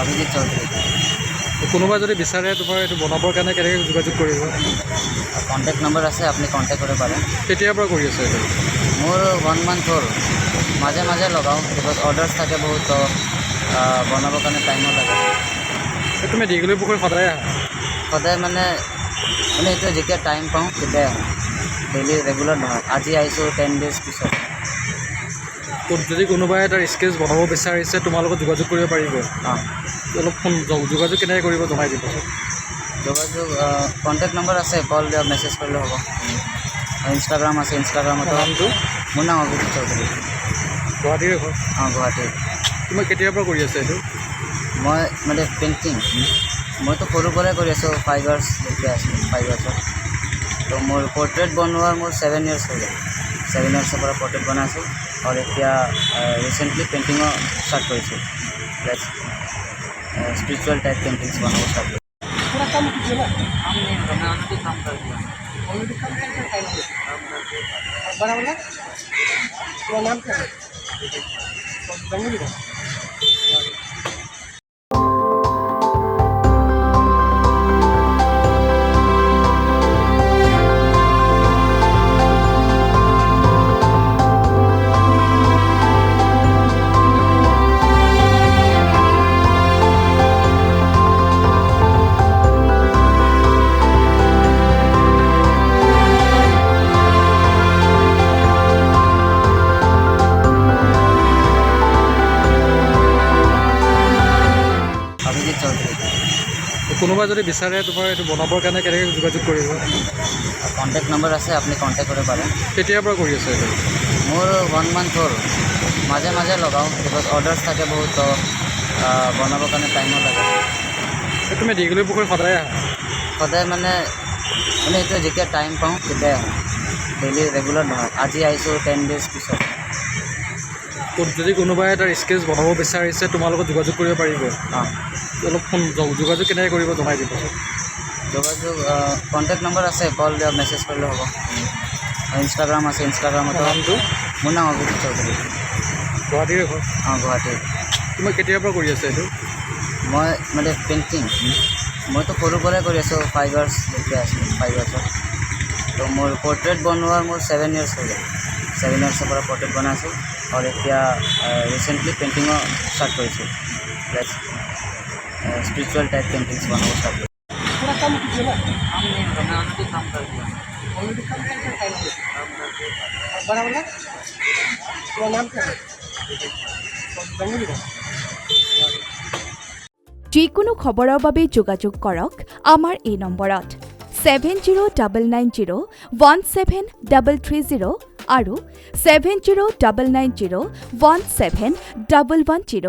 অভিজিৎ চৌধুৰী। কোনোবাই যদি বিচাৰে তোমাৰ এইটো বনাবৰ কাৰণে কেনেকৈ যোগাযোগ কৰিব? কণ্টেক্ট নম্বৰ আছে, আপুনি কণ্টেক্ট কৰিব পাৰে। কেতিয়াৰ পৰা কৰি আছে এইটো? মোৰ 1 month হ'ল। মাজে মাজে লগাওঁ, বিকজ অৰ্ডাৰ্ছ থাকে বহুত, তো বনাবৰ কাৰণে টাইমো লাগে। তুমি দীঘলী পুখুৰী সদায় আহা? সদায় মানে এইটো যেতিয়া টাইম পাওঁ তেতিয়াই আহোঁ, ডেইলি ৰেগুলাৰ নহয়। আজি আহিছোঁ 10 days পিছত। যদি কোনোবাই এটা স্কেচ বনাব বিচাৰিছে তোমাৰ লগত যোগাযোগ কৰিব পাৰিব? অঁ, অলপ ফোন যোগাযোগ কেনেকৈ কৰিব জনাই দিব। যোগাযোগ কণ্টেক্ট নম্বৰ আছে, কল দিয়ক, মেছেজ কৰিলে হ'ব। ইনষ্টাগ্ৰাম আছে, ইনষ্টাগ্ৰামতো। নামটো? মোৰ নাম অভিজিৎ চৌধুৰী। গুৱাহাটীৰে ঘৰ? অঁ, গুৱাহাটীৰ। তোমাৰ কেতিয়াৰ পৰা কৰি আছে এইটো? মই পেইণ্টিং মইতো সৰুৰ পৰাই কৰি আছোঁ, 5 years যেতিয়া আছিলোঁ, 5 yearsত। তো মোৰ পৰ্ট্ৰেইট বনোৱাৰ 7 years হৈ গ'ল। 7 yearsৰ পৰা পৰ্ট্ৰেইট বনাই আছোঁ, আৰু এতিয়া ৰিচেণ্টলি পেইণ্টিঙো ষ্টাৰ্ট কৰিছোঁ। প্লাছ स्पिरिचुअल टाइप पेंटिंग्स बनाना स्टार्ट किया। पूरा काम कीजिए ना। हम नहीं, मैं ऑलरेडी काम कर दिया। ऑलरेडी काम करके टाइम हो बड़ा वाला तुम्हारा नाम क्या है? जंगली का? অভিজিৎ চৌধুৰী। কোনোবাই যদি বিচাৰে তোমাৰ এইটো বনাবৰ কাৰণে কেনেকৈ যোগাযোগ কৰিব? কণ্টেক্ট নম্বৰ আছে, আপুনি কণ্টেক্ট কৰিব পাৰে। কেতিয়াৰ পৰা কৰি আছে এইটো? মোৰ 1 month হ'ল। মাজে মাজে লগাওঁ, বিকজ অৰ্ডাৰ্ছ থাকে বহুত, তো বনাবৰ কাৰণে টাইমো লাগে। তুমি দীঘলী পুখুৰী সদায় আহা? সদায় মানে এইটো যেতিয়া টাইম পাওঁ তেতিয়াই আহোঁ, ডেইলি ৰেগুলাৰ নহয়। আজি আহিছোঁ 10 days পিছত। যদি কোনোবাই এটা স্কেচ বনাব বিচাৰিছে তোমাৰ লগত যোগাযোগ কৰিব পাৰিব? অঁ, অলপ ফোন যোগাযোগ কেনেকৈ কৰিব জনাই দিব। যোগাযোগ কণ্টেক্ট নম্বৰ আছে, কল দিয়ক, মেছেজ কৰিলে হ'ব। ইনষ্টাগ্ৰাম আছে, ইনষ্টাগ্ৰামতো। নামটো? মোৰ নাম অভিজিৎ চৌধুৰী। গুৱাহাটীৰে ঘৰ? অঁ, গুৱাহাটীৰ। তোমাৰ কেতিয়াৰ পৰা কৰি আছে এইটো? মই পেইণ্টিং মইতো সৰুৰ পৰাই কৰি আছোঁ, 5 years যেতিয়া আছিলোঁ, 5 yearsত। তো মোৰ পৰ্ট্ৰেইট বনোৱাৰ 7 years হৈ গ'ল। 7 yearsৰ পৰা পৰ্ট্ৰেইট বনাই আছোঁ, আৰু এতিয়া ৰিচেণ্টলি পেইণ্টিঙো ষ্টাৰ্ট কৰিছোঁ। প্লাছ स्पिरिचुअल टाइप पेंटिंग्स बनाना स्टार्ट किया। पूरा काम कीजिए ना। हम नहीं, मैं ऑलरेडी काम कर दिया। ऑलरेडी काम करके टाइम हो बड़ा वाला तुम्हारा नाम क्या है? जंगली का? যিকোনো খবৰৰ বাবে যোগাযোগ কৰক আমাৰ এই নম্বৰত 7099017330 আৰু 7099017110।